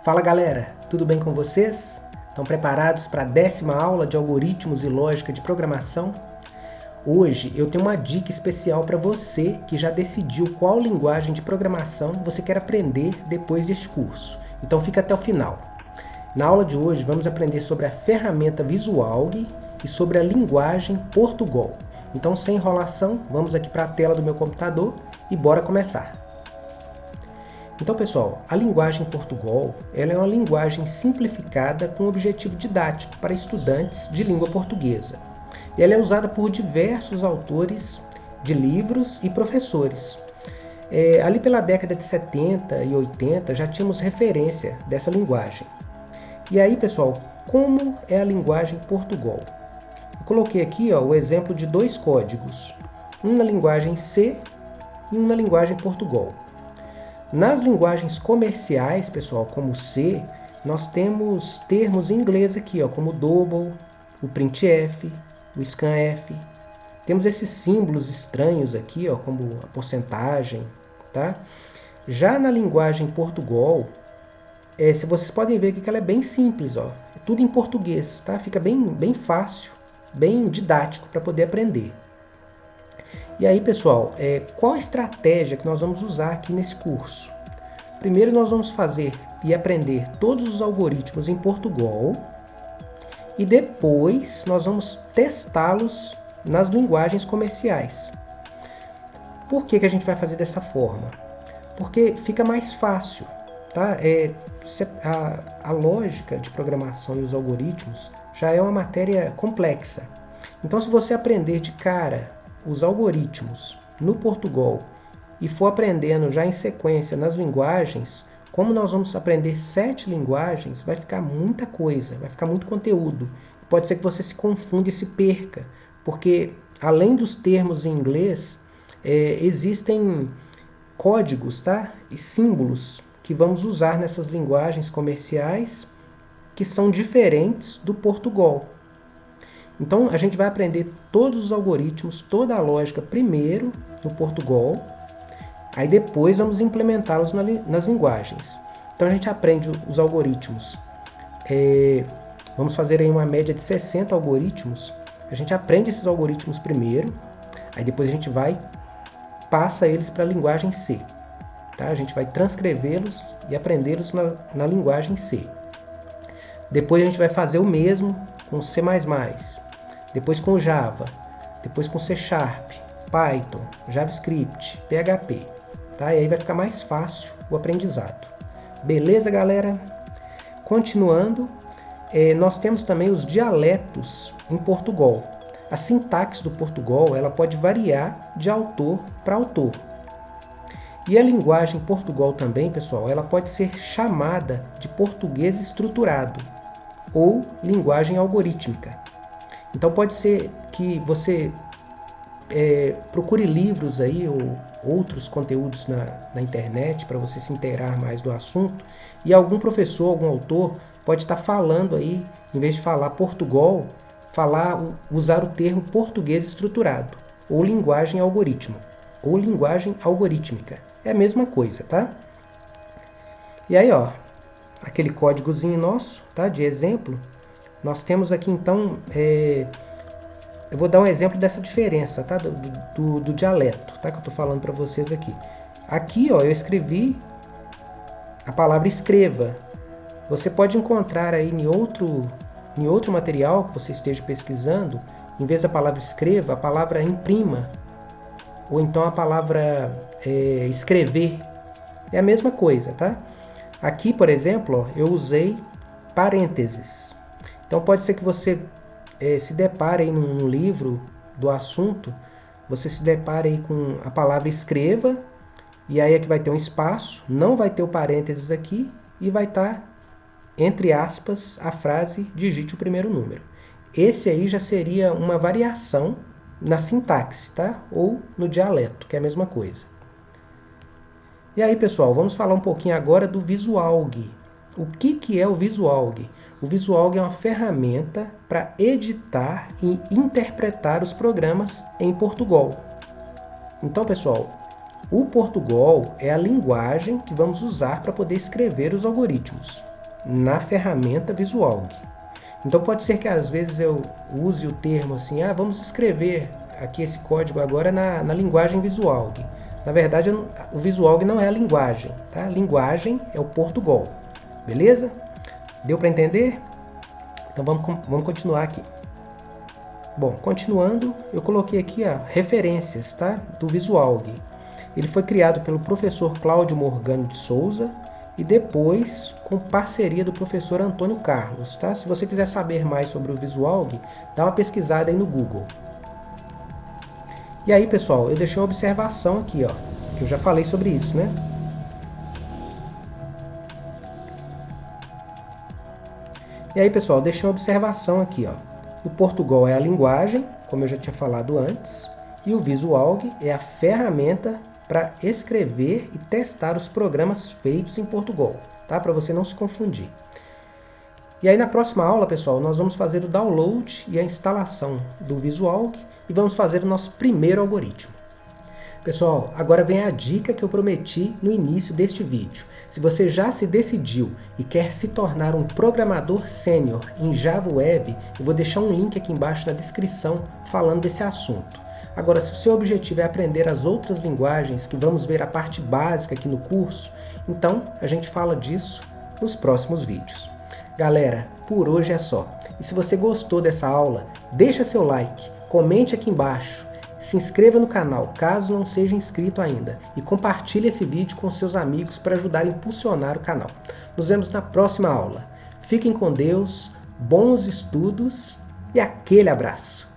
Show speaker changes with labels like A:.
A: Fala galera, tudo bem com vocês? Estão preparados para a 10ª aula de algoritmos e lógica de programação? Hoje eu tenho uma dica especial para você que já decidiu qual linguagem de programação você quer aprender depois deste curso. Então fica até o final. Na aula de hoje vamos aprender sobre a ferramenta VisualG e sobre a linguagem Portugal. Então sem enrolação, vamos aqui para a tela do meu computador e bora começar. Então, pessoal, a linguagem Portugal ela é uma linguagem simplificada com objetivo didático para estudantes de língua portuguesa. E ela é usada por diversos autores de livros e professores. Ali pela década de 70 e 80 já tínhamos referência dessa linguagem. E aí, pessoal, como é a linguagem Portugal? Eu coloquei aqui o exemplo de dois códigos, um na linguagem C e um na linguagem Portugal. Nas linguagens comerciais, pessoal, como C, nós temos termos em inglês aqui, como o double, o printf, o scanf. Temos esses símbolos estranhos aqui, como a porcentagem, tá? Já na linguagem Portugal, se vocês podem ver aqui que ela é bem simples, é tudo em português, tá? Fica bem fácil, bem didático para poder aprender. E aí, pessoal, qual a estratégia que nós vamos usar aqui nesse curso? Primeiro nós vamos fazer e aprender todos os algoritmos em Portugal e depois nós vamos testá-los nas linguagens comerciais. Por que a gente vai fazer dessa forma? Porque fica mais fácil, tá? A lógica de programação e os algoritmos já é uma matéria complexa. Então, se você aprender de cara os algoritmos no Portugal e for aprendendo já em sequência nas linguagens, como nós vamos aprender 7 linguagens, vai ficar muita coisa, vai ficar muito conteúdo. Pode ser que você se confunda e se perca, porque além dos termos em inglês, existem códigos, tá? E símbolos que vamos usar nessas linguagens comerciais que são diferentes do Portugal. Então, a gente vai aprender todos os algoritmos, toda a lógica primeiro no Portugal, aí depois vamos implementá-los nas linguagens. Então, a gente aprende os algoritmos. Vamos fazer aí uma média de 60 algoritmos. A gente aprende esses algoritmos primeiro, aí depois a gente passa eles para a linguagem C. Tá? A gente vai transcrevê-los e aprendê-los na linguagem C. Depois a gente vai fazer o mesmo com C++, depois com Java, depois com C#, Python, JavaScript, PHP. Tá? E aí vai ficar mais fácil o aprendizado. Beleza, galera? Continuando, nós temos também os dialetos em Portugal. A sintaxe do Portugal ela pode variar de autor para autor. E a linguagem Portugal também, pessoal, ela pode ser chamada de português estruturado ou linguagem algorítmica. Então pode ser que você procure livros aí ou outros conteúdos na internet para você se inteirar mais do assunto, e algum professor, algum autor pode estar falando aí, em vez de falar Portugal, usar o termo português estruturado ou linguagem algorítmica. É a mesma coisa, tá? E aí, aquele códigozinho nosso, tá? De exemplo, nós temos aqui então, eu vou dar um exemplo dessa diferença, tá? Do dialeto, tá? Que eu estou falando para vocês aqui. Aqui, eu escrevi a palavra escreva. Você pode encontrar aí em outro material que você esteja pesquisando, em vez da palavra escreva, a palavra imprima, ou então a palavra escrever. É a mesma coisa, tá? Aqui, por exemplo, eu usei parênteses. Então pode ser que você se depare aí num livro do assunto, você se depare aí com a palavra escreva, e aí aqui vai ter um espaço, não vai ter o parênteses aqui, e vai estar, entre aspas, a frase digite o primeiro número. Esse aí já seria uma variação na sintaxe, tá? Ou no dialeto, que é a mesma coisa. E aí, pessoal, vamos falar um pouquinho agora do VisualG. O que é o VisualG? O VisualG é uma ferramenta para editar e interpretar os programas em Portugal. Então, pessoal, o Portugal é a linguagem que vamos usar para poder escrever os algoritmos. na ferramenta VisualG. Então pode ser que às vezes eu use o termo assim, vamos escrever aqui esse código agora na linguagem VisualG. Na verdade, o VisualG não é a linguagem, tá? A linguagem é o Portugal, beleza? Deu para entender? Então vamos continuar aqui. Bom, continuando, eu coloquei aqui referências, tá? Do VisualG. Ele foi criado pelo professor Cláudio Morgano de Souza e depois com parceria do professor Antônio Carlos, tá? Se você quiser saber mais sobre o VisualG, dá uma pesquisada aí no Google. E aí, pessoal, eu deixei uma observação aqui, que eu já falei sobre isso, né? E aí, pessoal, deixei uma observação aqui, O Portugal é a linguagem, como eu já tinha falado antes, e o VisualG é a ferramenta para escrever e testar os programas feitos em Portugal, tá? Para você não se confundir. E aí na próxima aula, pessoal, nós vamos fazer o download e a instalação do VisualG e vamos fazer o nosso primeiro algoritmo. Pessoal, agora vem a dica que eu prometi no início deste vídeo. Se você já se decidiu e quer se tornar um programador sênior em Java Web, eu vou deixar um link aqui embaixo na descrição falando desse assunto. Agora, se o seu objetivo é aprender as outras linguagens, que vamos ver a parte básica aqui no curso, então a gente fala disso nos próximos vídeos. Galera, por hoje é só. E se você gostou dessa aula, deixa seu like, comente aqui embaixo, se inscreva no canal caso não seja inscrito ainda e compartilhe esse vídeo com seus amigos para ajudar a impulsionar o canal. Nos vemos na próxima aula. Fiquem com Deus, bons estudos e aquele abraço!